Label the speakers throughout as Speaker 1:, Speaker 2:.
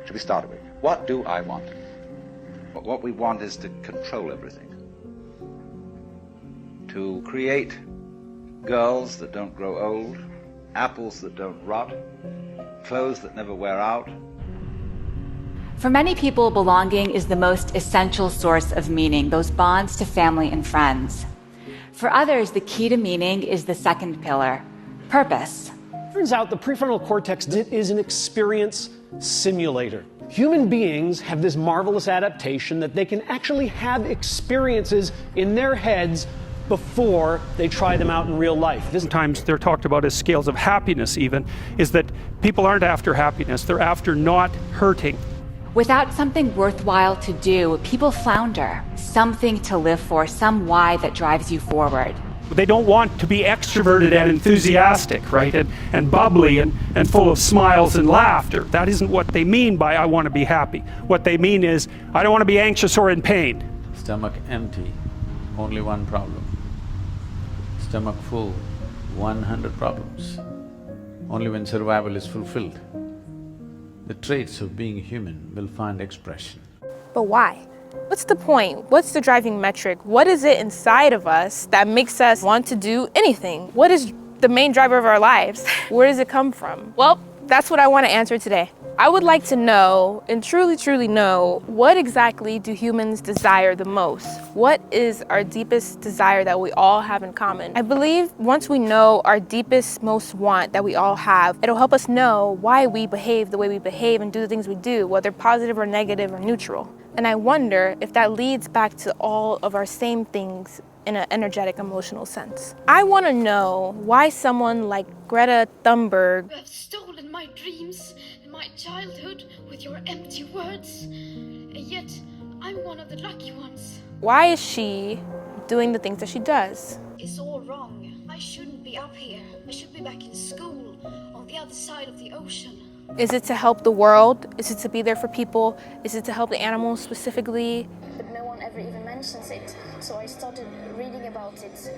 Speaker 1: Should we start with? What do I want?
Speaker 2: What we want is to control everything. To create girls that don't grow old, apples that don't rot, clothes that never wear out.
Speaker 3: For many people, belonging is the most essential source of meaning, those bonds to family and friends. For others, the key to meaning is the second pillar, purpose.
Speaker 4: Turns out the prefrontal cortex is an experience simulator. Human beings have this marvelous adaptation that they can actually have experiences in their heads before they try them out in real life.
Speaker 5: Sometimes they're talked about as scales of happiness even, is that people aren't after happiness, they're after not hurting.
Speaker 3: Without something worthwhile to do, people flounder. Something to live for, some why that drives you forward.
Speaker 5: They don't want to be extroverted and enthusiastic, right? And bubbly and full of smiles and laughter. That isn't what they mean by I want to be happy. What they mean is I don't want to be anxious or in pain.
Speaker 6: Stomach empty, only one problem. Stomach full, 100 problems. Only when survival is fulfilled, the traits of being human will find expression.
Speaker 7: But why? What's the point? What's the driving metric? What is it inside of us that makes us want to do anything? What is the main driver of our lives? Where does it come from? Well, that's what I want to answer today. I would like to know, and truly know, what exactly do humans desire the most? What is our deepest desire that we all have in common? I believe once we know our deepest, most want that we all have, it'll help us know why we behave the way we behave and do the things we do, whether positive or negative or neutral. And I wonder if that leads back to all of our same things in an energetic, emotional sense. I want to know why someone like Greta Thunberg—
Speaker 8: You have stolen my dreams and my childhood with your empty words, and yet I'm one of the lucky ones.
Speaker 7: Why is she doing the things that she does?
Speaker 8: It's all wrong. I shouldn't be up here. I should be back in school on the other side of the ocean.
Speaker 7: Is it to help the world? Is it to be there for people? Is it to help the animals specifically?
Speaker 9: But no one ever even mentions it. So I started reading about it,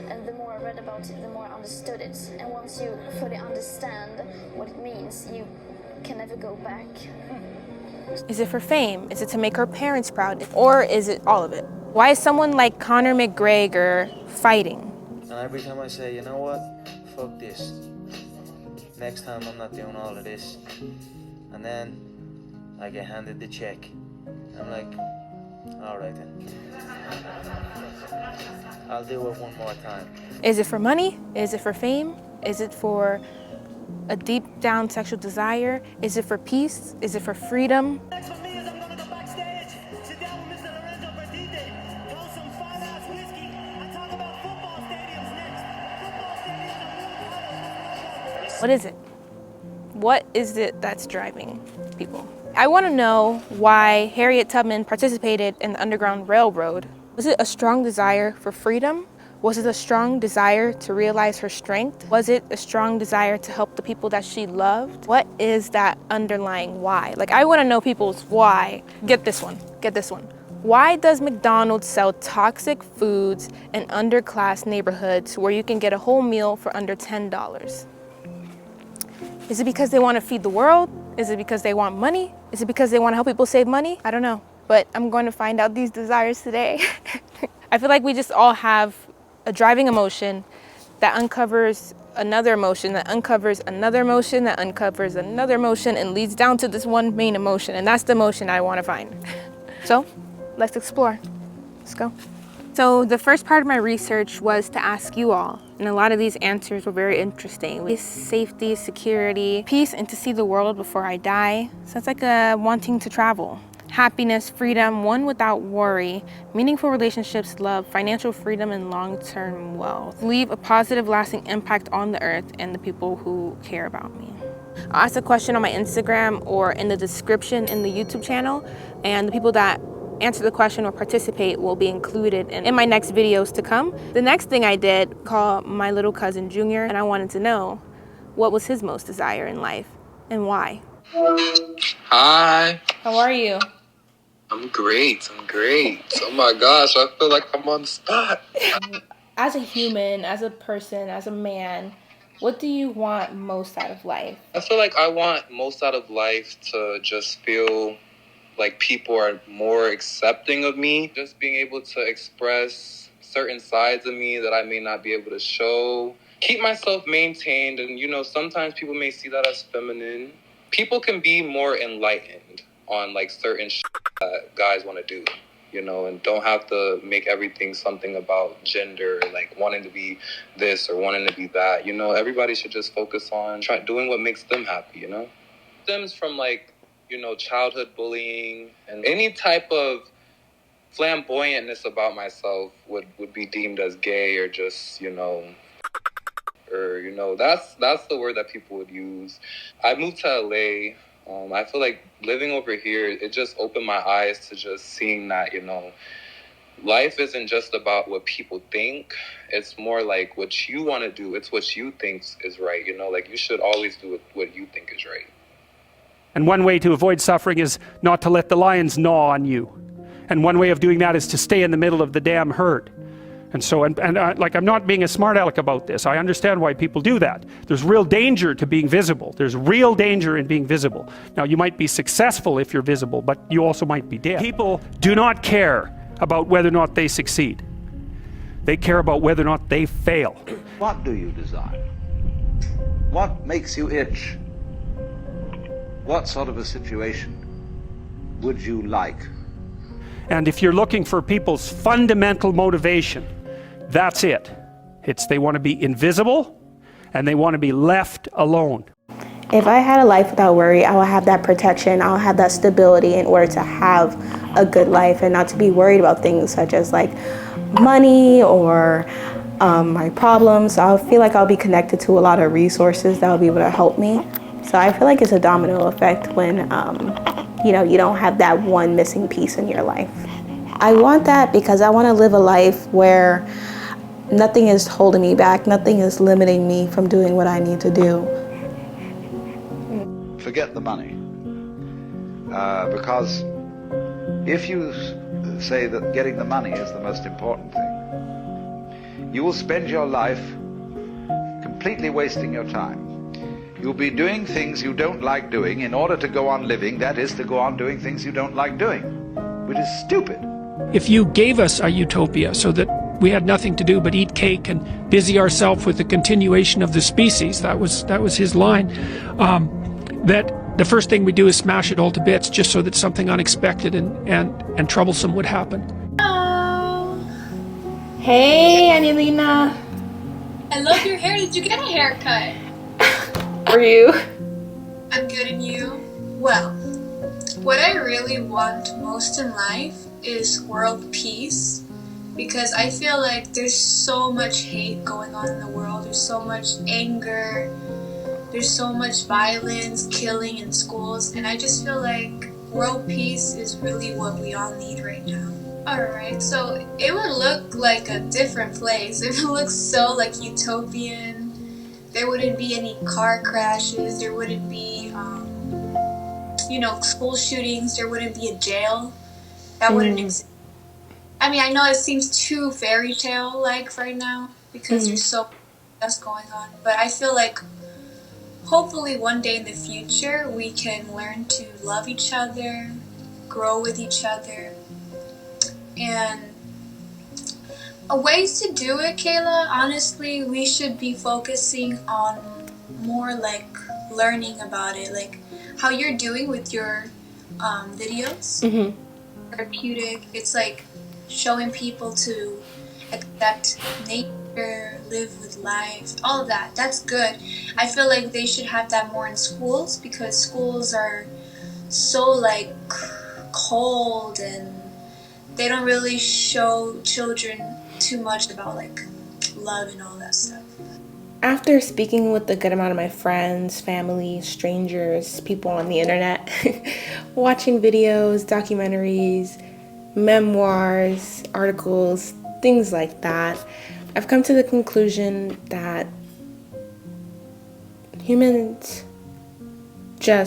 Speaker 9: and the more I read about it, the more I understood it. And once you fully understand what it means, you can never go back.
Speaker 7: Is it for fame? Is it to make her parents proud? Or is it all of it? Why is someone like Conor McGregor fighting?
Speaker 10: And every time I say, you know what, fuck this. Next time I'm not doing all of this. And then I get handed the check. I'm like, all right then. I'll do it one more time.
Speaker 7: Is it for money? Is it for fame? Is it for a deep down sexual desire? Is it for peace? Is it for freedom?
Speaker 11: Next for me is I'm gonna go backstage, sit down with Mr. Lorenzo Perdite, throw some fine-ass whiskey, and talk about football stadiums next. Football stadiums are
Speaker 7: What is it? What is it that's driving people? I want to know why Harriet Tubman participated in the Underground Railroad. Was it a strong desire for freedom? Was it a strong desire to realize her strength? Was it a strong desire to help the people that she loved? What is that underlying why? Like, I want to know people's why. Get this one. Why does McDonald's sell toxic foods in underclass neighborhoods where you can get a whole meal for under $10? Is it because they want to feed the world? Is it because they want money? Is it because they want to help people save money? I don't know, but I'm going to find out these desires today. I feel like we just all have a driving emotion that uncovers another emotion, that uncovers another emotion, that uncovers another emotion, and leads down to this one main emotion, and that's the emotion I want to find. So, let's explore. Let's go. So the first part of my research was to ask you all, and a lot of these answers were very interesting. Peace, safety, security, peace, and to see the world before I die. So it's like wanting to travel. Happiness, freedom, one without worry, meaningful relationships, love, financial freedom, and long-term wealth. Leave a positive, lasting impact on the earth and the people who care about me. I'll ask a question on my Instagram or in the description in the YouTube channel, and the people that answer the question or participate will be included in my next videos to come. The next thing I did, call my little cousin Junior, and I wanted to know what was his most desire in life and why.
Speaker 12: Hi.
Speaker 7: How are you?
Speaker 12: I'm great. Oh my gosh, I feel like I'm on the spot.
Speaker 7: As a human, as a person, as a man, What do you want most out of life?
Speaker 12: I feel like I want most out of life to just feel like people are more accepting of me. Just being able to express certain sides of me that I may not be able to show. Keep myself maintained, and sometimes people may see that as feminine. People can be more enlightened on like certain that guys want to do, and don't have to make everything something about gender, like wanting to be this or wanting to be that. Everybody should just focus on doing what makes them happy. Stems from like childhood bullying, and any type of flamboyantness about myself would be deemed as gay or just or that's the word that people would use. I moved to LA. I feel like living over here, it just opened my eyes to just seeing that life isn't just about what people think. It's more like what you want to do. It's what you think is right. Like you should always do what you think is right.
Speaker 5: And one way to avoid suffering is not to let the lions gnaw on you. And one way of doing that is to stay in the middle of the damn herd. And so, like, I'm not being a smart aleck about this. I understand why people do that. There's real danger to being visible. There's real danger in being visible. Now, you might be successful if you're visible, but you also might be dead. People do not care about whether or not they succeed. They care about whether or not they fail.
Speaker 2: What do you desire? What makes you itch? What sort of a situation would you like?
Speaker 5: And if you're looking for people's fundamental motivation, that's it. It's they want to be invisible and they want to be left alone.
Speaker 7: If I had a life without worry, I will have that protection, I'll have that stability in order to have a good life and not to be worried about things such as like money or my problems. I'll feel like I'll be connected to a lot of resources that will be able to help me. So I feel like it's a domino effect when you don't have that one missing piece in your life. I want that because I want to live a life where nothing is holding me back, nothing is limiting me from doing what I need to do.
Speaker 2: Forget the money. Because if you say that getting the money is the most important thing, you will spend your life completely wasting your time. You'll be doing things you don't like doing in order to go on living, that is, to go on doing things you don't like doing, which is stupid.
Speaker 13: If you gave us a utopia so that we had nothing to do but eat cake and busy ourselves with the continuation of the species, that was his line, that the first thing we do is smash it all to bits just so that something unexpected and troublesome would happen.
Speaker 7: Hello. Hey, Angelina.
Speaker 8: I love your hair. Did you get a haircut?
Speaker 7: How are you?
Speaker 8: I'm good, and you? Well, what I really want most in life is world peace, because I feel like there's so much hate going on in the world. There's so much anger. There's so much violence, killing in schools, and I just feel like world peace is really what we all need right now. Alright, so it would look like a different place. It would look so like utopian. There wouldn't be any car crashes. There wouldn't be, school shootings. There wouldn't be a jail. That wouldn't exist. I mean, I know it seems too fairy tale-like right now because there's so much going on. But I feel like hopefully one day in the future we can learn to love each other, grow with each other, and ways to do it, Kayla, honestly, we should be focusing on more like learning about it, like how you're doing with your videos. Therapeutic. It's like showing people to accept nature, live with life, all of that. That's good. I feel like they should have that more in schools because schools are so like cold and they don't really show children too much about like love and all that stuff.
Speaker 7: After speaking with a good amount of my friends, family, strangers, people on the internet, watching videos, documentaries, memoirs, articles, things like that, I've come to the conclusion that humans I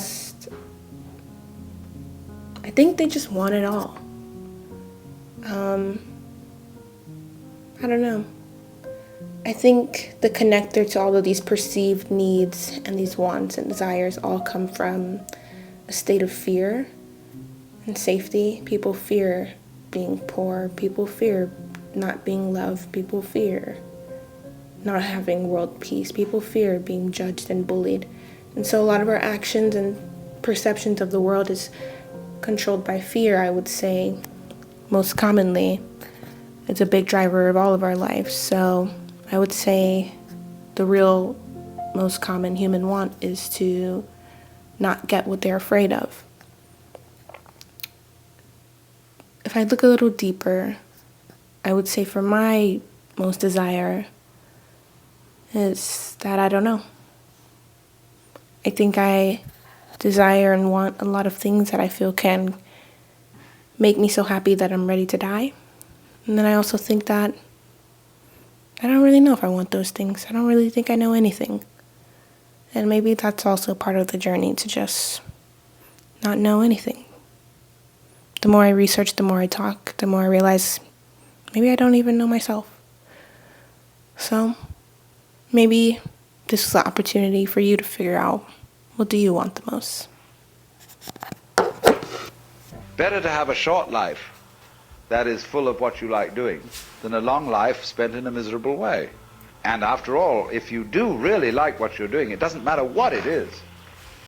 Speaker 7: think they just want it all. I don't know. I think the connector to all of these perceived needs and these wants and desires all come from a state of fear and safety. People fear being poor. People fear not being loved. People fear not having world peace. People fear being judged and bullied. And so a lot of our actions and perceptions of the world is controlled by fear, I would say, most commonly. It's a big driver of all of our lives. So I would say the real most common human want is to not get what they're afraid of. If I look a little deeper, I would say for my most desire is that I don't know. I think I desire and want a lot of things that I feel can make me so happy that I'm ready to die. And then I also think that I don't really know if I want those things. I don't really think I know anything. And maybe that's also part of the journey, to just not know anything. The more I research, the more I talk, the more I realize maybe I don't even know myself. So maybe this is the opportunity for you to figure out, what do you want the most?
Speaker 2: Better to have a short life that is full of what you like doing than a long life spent in a miserable way. And after all, if you do really like what you're doing, it doesn't matter what it is.